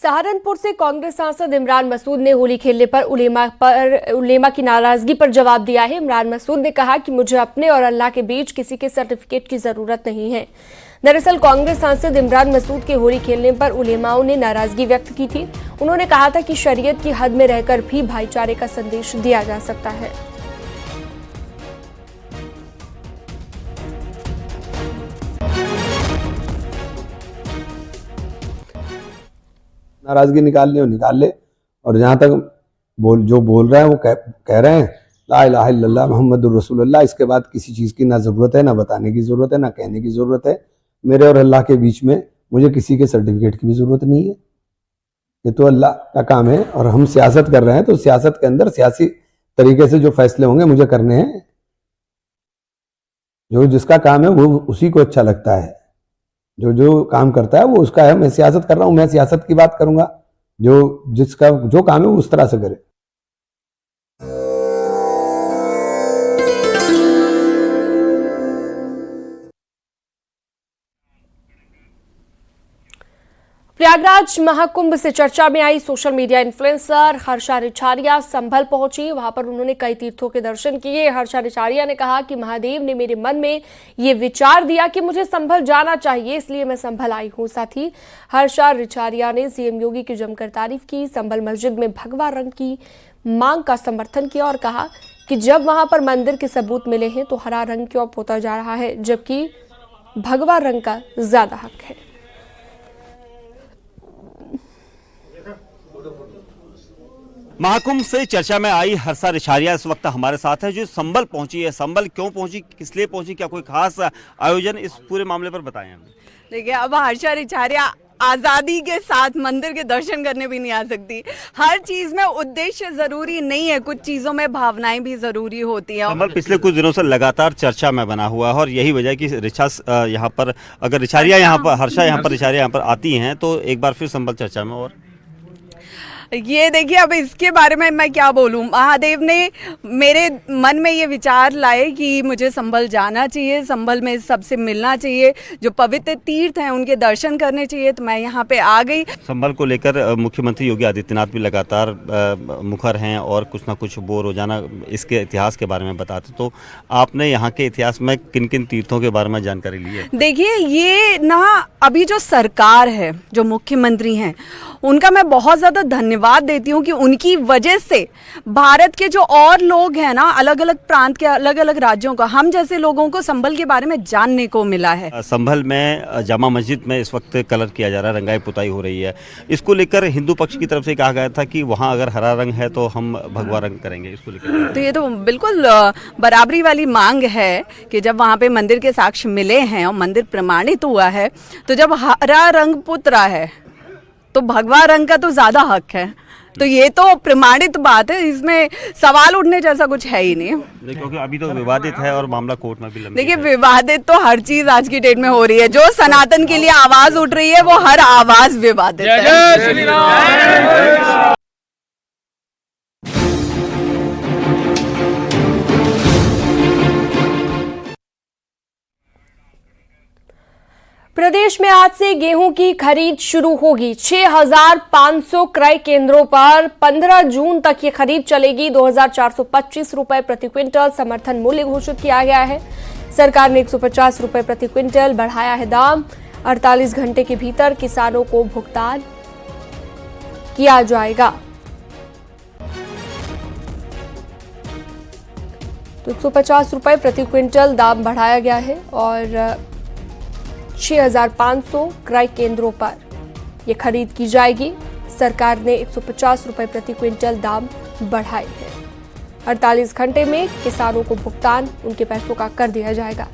सहारनपुर से कांग्रेस सांसद इमरान मसूद ने होली खेलने पर उलेमा की नाराजगी पर जवाब दिया है। इमरान मसूद ने कहा कि मुझे अपने और अल्लाह के बीच किसी के सर्टिफिकेट की जरूरत नहीं है। दरअसल कांग्रेस सांसद इमरान मसूद के होली खेलने पर उलेमाओं ने नाराजगी व्यक्त की थी। उन्होंने कहा था कि शरीयत की हद में रहकर भी भाईचारे का संदेश दिया जा सकता है। नाराजगी निकालनी हो निकाल ले, और जहां तक जो बोल रहे हैं वो कह रहे हैं ला इलाहा इल्लल्लाह मुहम्मदुर रसूलुल्लाह। इसके बाद किसी चीज की ना जरूरत है, ना बताने की जरूरत है, ना कहने की जरूरत है। मेरे और अल्लाह के बीच में मुझे किसी के सर्टिफिकेट की भी जरूरत नहीं है। ये तो अल्लाह का काम है और हम सियासत कर रहे हैं, तो सियासत के अंदर सियासी तरीके से जो फैसले होंगे मुझे करने हैं। जो जिसका काम है वो उसी को अच्छा लगता है, जो काम करता है वो उसका है। मैं सियासत कर रहा हूं, मैं सियासत की बात करूंगा। जिसका जो काम है वो उस तरह से करे। प्रयागराज महाकुंभ से चर्चा में आई social media influencer Harsha Richhariya Sambhal पहुंची। वहां पर उन्होंने कई तीर्थों के दर्शन किए। हर्षा रिछारिया ने कहा कि महादेव ने मेरे मन में ये विचार दिया कि मुझे संभल जाना चाहिए, इसलिए मैं संभल आई हूं। साथ ही हर्षा रिछारिया ने सीएम योगी की जमकर तारीफ की। संभल मस्जिद में भगवा रंग की मांग का समर्थन किया और कहा कि जब वहां पर मंदिर के सबूत मिले हैं तो हरा रंग क्यों पोता जा रहा है, जबकि भगवा रंग का ज्यादा हक है। महाकुंभ से चर्चा में आई हर्षा रिछारिया इस वक्त हमारे साथ है, जो संभल पहुंची है। संभल क्यों पहुंची, किस लिए पहुंची, क्या कोई खास आयोजन, इस पूरे मामले पर बताएं हमें। देखिए, अब हर्षा रिछारिया आजादी के साथ मंदिर के दर्शन करने भी नहीं आ सकती। हर चीज में उद्देश्य जरूरी नहीं है, कुछ चीजों में भावनाएं भी जरूरी होती है। संभल पिछले कुछ दिनों से लगातार चर्चा में बना हुआ है और यही वजह कि रिछा यहाँ पर, अगर रिछारिया यहाँ पर, हर्षा यहाँ पर, रिछारिया यहाँ पर आती हैं तो एक बार फिर संभल चर्चा में। और ये देखिए, अब इसके बारे में मैं क्या बोलूं। महादेव ने मेरे मन में ये विचार लाए कि मुझे संभल जाना चाहिए, संभल में सबसे मिलना चाहिए, जो पवित्र तीर्थ हैं उनके दर्शन करने चाहिए, तो मैं यहाँ पे आ गई। संभल को लेकर मुख्यमंत्री योगी आदित्यनाथ भी लगातार मुखर हैं और कुछ ना कुछ वो रोजाना इसके इतिहास के बारे में बताते। तो आपने यहाँ के इतिहास में किन किन तीर्थों के बारे में जानकारी ली है? देखिए, ये ना अभी जो सरकार है, जो मुख्यमंत्री हैं, उनका मैं बहुत ज़्यादा धन्यवाद देती हूँ कि उनकी वजह से भारत के जो और लोग हैं ना, अलग अलग प्रांत के, अलग अलग राज्यों का, हम जैसे लोगों को संभल के बारे में जानने को मिला है। संभल में जामा मस्जिद में इस वक्त कलर किया जा रहा है, रंगाई पुताई हो रही है। इसको लेकर हिंदू पक्ष की तरफ से कहा गया था कि वहाँ अगर हरा रंग है तो हम भगवा रंग करेंगे। इसको लेकर तो ये तो बिल्कुल बराबरी वाली मांग है कि जब वहाँ पे मंदिर के साक्ष्य मिले हैं और मंदिर प्रमाणित हुआ है, तो जब हरा रंग पुत रहा है तो भगवा रंग का तो ज्यादा हक है। तो ये तो प्रमाणित बात है, इसमें सवाल उठने जैसा कुछ है ही नहीं, क्योंकि अभी तो विवादित है और मामला कोर्ट में भी लंबित है। देखिए, विवादित तो हर चीज आज की डेट में हो रही है। जो सनातन के लिए आवाज उठ रही है वो हर आवाज विवादित है। प्रदेश में आज से गेहूं की खरीद शुरू होगी। 6,500 क्रय केंद्रों पर 15 जून तक ये खरीद चलेगी। 2,425 रुपए प्रति क्विंटल समर्थन मूल्य घोषित किया गया है। सरकार ने 150 रुपए प्रति क्विंटल बढ़ाया है दाम। 48 घंटे के भीतर किसानों को भुगतान किया जाएगा। तो 150 रुपए प्रति क्विंटल दाम बढ़ाया गया है और 6,500 क्रय केंद्रों पर यह खरीद की जाएगी। सरकार ने 150 रुपए प्रति क्विंटल दाम बढ़ाए हैं। 48 घंटे में किसानों को भुगतान उनके पैसों का कर दिया जाएगा।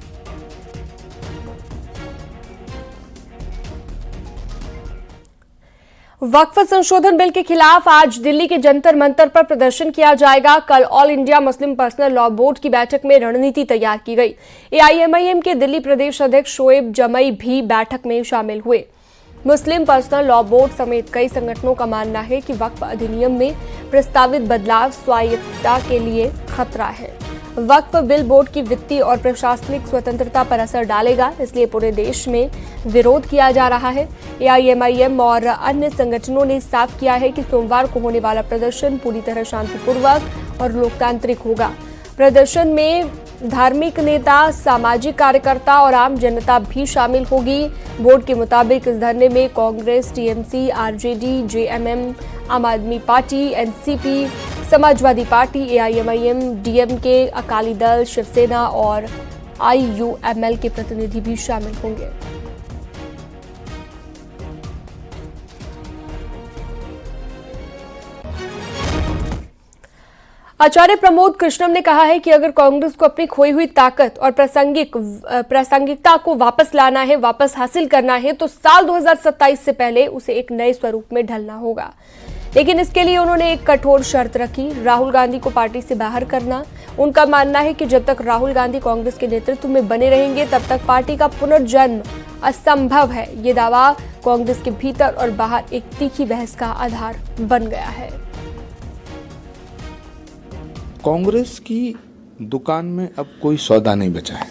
वक्फ संशोधन बिल के खिलाफ आज दिल्ली के जंतर मंतर पर प्रदर्शन किया जाएगा। कल all India Muslim personal law board की बैठक में रणनीति तैयार की गई। एआईएमआईएम के दिल्ली प्रदेश अध्यक्ष शोएब जमई भी बैठक में शामिल हुए। मुस्लिम पर्सनल लॉ बोर्ड समेत कई संगठनों का मानना है कि वक्फ अधिनियम में प्रस्तावित बदलाव स्वायत्तता के लिए खतरा है। वक्फ बिल बोर्ड की वित्तीय और प्रशासनिक स्वतंत्रता पर असर डालेगा, इसलिए पूरे देश में विरोध किया जा रहा है। एआईएमआईएम और अन्य संगठनों ने साफ किया है कि सोमवार को होने वाला प्रदर्शन पूरी तरह शांतिपूर्वक और लोकतांत्रिक होगा। प्रदर्शन में धार्मिक नेता, सामाजिक कार्यकर्ता और आम जनता भी शामिल होगी। बोर्ड के मुताबिक इस धरने में कांग्रेस, टीएमसी, आरजेडी, जेएमएम, आम आदमी party, NCP, Samajwadi party, AIMIM, DMK, Akali Dal, Shiv Sena और आईयूएमएल के प्रतिनिधि भी शामिल होंगे। आचार्य प्रमोद कृष्णम ने कहा है कि अगर कांग्रेस को अपनी खोई हुई ताकत और प्रासंगिकता को वापस लाना है, वापस हासिल करना है, तो साल 2027 से पहले उसे एक नए स्वरूप में ढलना होगा। लेकिन इसके लिए उन्होंने एक कठोर शर्त रखी, राहुल गांधी को पार्टी से बाहर करना। उनका मानना है कि जब तक राहुल गांधी कांग्रेस के नेतृत्व में बने रहेंगे, तब तक पार्टी का पुनर्जन्म असंभव है। ये दावा कांग्रेस के भीतर और बाहर एक तीखी बहस का आधार बन गया है। कांग्रेस की दुकान में अब कोई सौदा नहीं बचा है।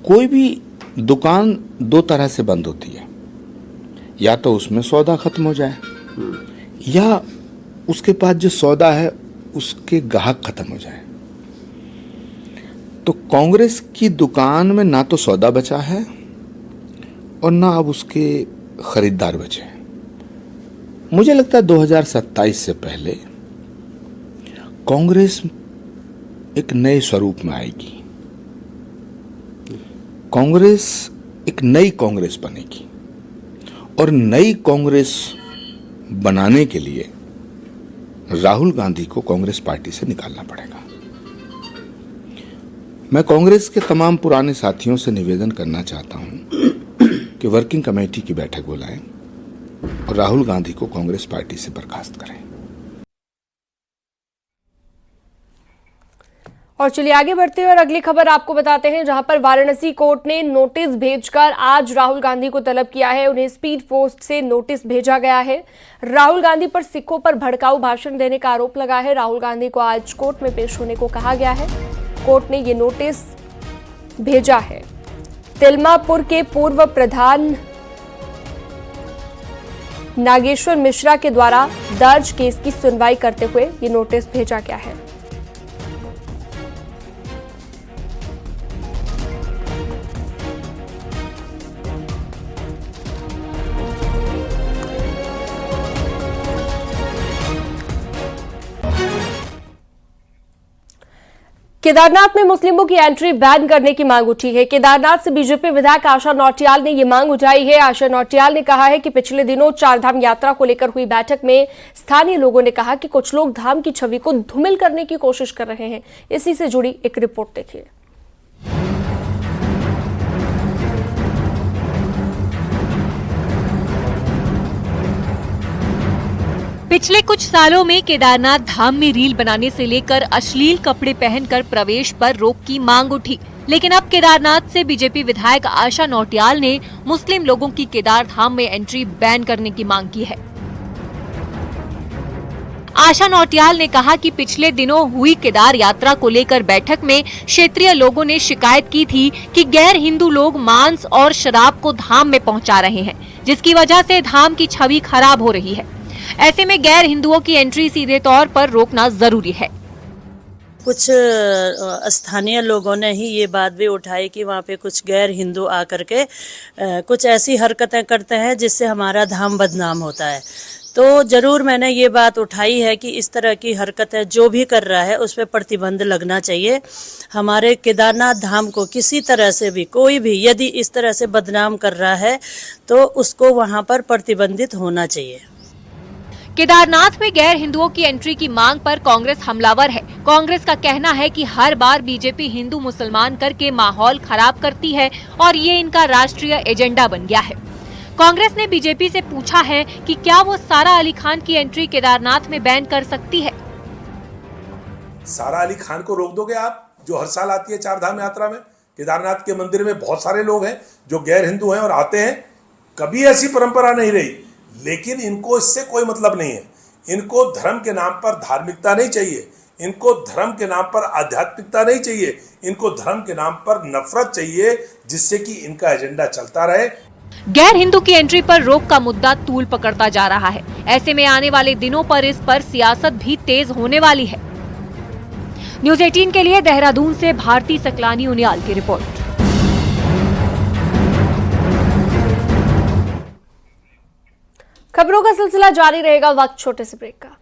कोई भी दुकान दो तरह से बंद होती है, या तो उसमें सौदा खत्म हो जाए, या उसके पास जो सौदा है उसके ग्राहक खत्म हो जाए। तो कांग्रेस की दुकान में ना तो सौदा बचा है और ना अब उसके खरीदार बचे हैं। मुझे लगता है 2027 से पहले कांग्रेस एक नए स्वरूप में आएगी। कांग्रेस एक नई कांग्रेस बनेगी और नई कांग्रेस बनाने के लिए राहुल गांधी को कांग्रेस पार्टी से निकालना पड़ेगा। मैं कांग्रेस के तमाम पुराने साथियों से निवेदन करना चाहता हूं कि वर्किंग कमेटी की बैठक बुलाएं और राहुल गांधी को कांग्रेस पार्टी से बर्खास्त करें। और चलिए आगे बढ़ते हैं और अगली खबर आपको बताते हैं, जहां पर वाराणसी कोर्ट ने नोटिस भेजकर आज राहुल गांधी को तलब किया है। उन्हें स्पीड पोस्ट से नोटिस भेजा गया है। राहुल गांधी पर सिखों पर भड़काऊ भाषण देने का आरोप लगा है। राहुल गांधी को आज कोर्ट में पेश होने को कहा गया है। कोर्ट ने ये नोटिस भेजा है। तिलमापुर के पूर्व प्रधान नागेश्वर मिश्रा के द्वारा दर्ज केस की सुनवाई करते हुए ये नोटिस भेजा गया है। केदारनाथ में मुस्लिमों की एंट्री बैन करने की मांग उठी है। केदारनाथ से बीजेपी विधायक आशा नौटियाल ने ये मांग उठाई है। आशा नौटियाल ने कहा है कि पिछले दिनों चारधाम यात्रा को लेकर हुई बैठक में स्थानीय लोगों ने कहा कि कुछ लोग धाम की छवि को धूमिल करने की कोशिश कर रहे हैं। इसी से जुड़ी एक रिपोर्ट देखिए। पिछले कुछ सालों में केदारनाथ धाम में रील बनाने से लेकर अश्लील कपड़े पहनकर प्रवेश पर रोक की मांग उठी, लेकिन अब केदारनाथ से बीजेपी विधायक आशा नौटियाल ने मुस्लिम लोगों की केदार धाम में एंट्री बैन करने की मांग की है। आशा नौटियाल ने कहा कि पिछले दिनों हुई केदार यात्रा को लेकर बैठक में क्षेत्रीय लोगों ने शिकायत की थी कि गैर हिंदू लोग मांस और शराब को धाम में पहुंचा रहे हैं, जिसकी वजह से धाम की छवि खराब हो रही है। ऐसे में गैर हिंदुओं की एंट्री सीधे तौर पर रोकना जरूरी है। कुछ स्थानीय लोगों ने ही ये बात भी उठाई कि वहाँ पे कुछ गैर हिंदू आकर के कुछ ऐसी हरकतें करते हैं जिससे हमारा धाम बदनाम होता है। तो जरूर मैंने ये बात उठाई है कि इस तरह की हरकतें जो भी कर रहा है उस पर प्रतिबंध लगना चाहिए। हमारे केदारनाथ धाम को किसी तरह से भी कोई भी यदि इस तरह से बदनाम कर रहा है तो उसको वहाँ पर प्रतिबंधित होना चाहिए। केदारनाथ में गैर हिंदुओं की एंट्री की मांग पर कांग्रेस हमलावर है। कांग्रेस का कहना है कि हर बार बीजेपी हिंदू मुसलमान करके माहौल खराब करती है और ये इनका राष्ट्रीय एजेंडा बन गया है। कांग्रेस ने बीजेपी से पूछा है कि क्या वो सारा अली खान की एंट्री केदारनाथ में बैन कर सकती है। सारा अली खान को रोक दोगे आप, जो हर साल आती है चारधाम यात्रा में? केदारनाथ के मंदिर में बहुत सारे लोग हैं जो गैर हिंदू हैं और आते हैं, कभी ऐसी परंपरा नहीं रही, लेकिन इनको इससे कोई मतलब नहीं है। इनको धर्म के नाम पर धार्मिकता नहीं चाहिए, इनको धर्म के नाम पर आध्यात्मिकता नहीं चाहिए, इनको धर्म के नाम पर नफरत चाहिए, जिससे कि इनका एजेंडा चलता रहे। गैर हिंदू की एंट्री पर रोक का मुद्दा तूल पकड़ता जा रहा है। ऐसे में आने वाले दिनों पर इस पर सियासत भी तेज होने वाली है। न्यूज़ 18 के लिए देहरादून से भारती सकलानी उनियाल की रिपोर्ट। खबरों का सिलसिला जारी रहेगा, वक्त छोटे से ब्रेक का।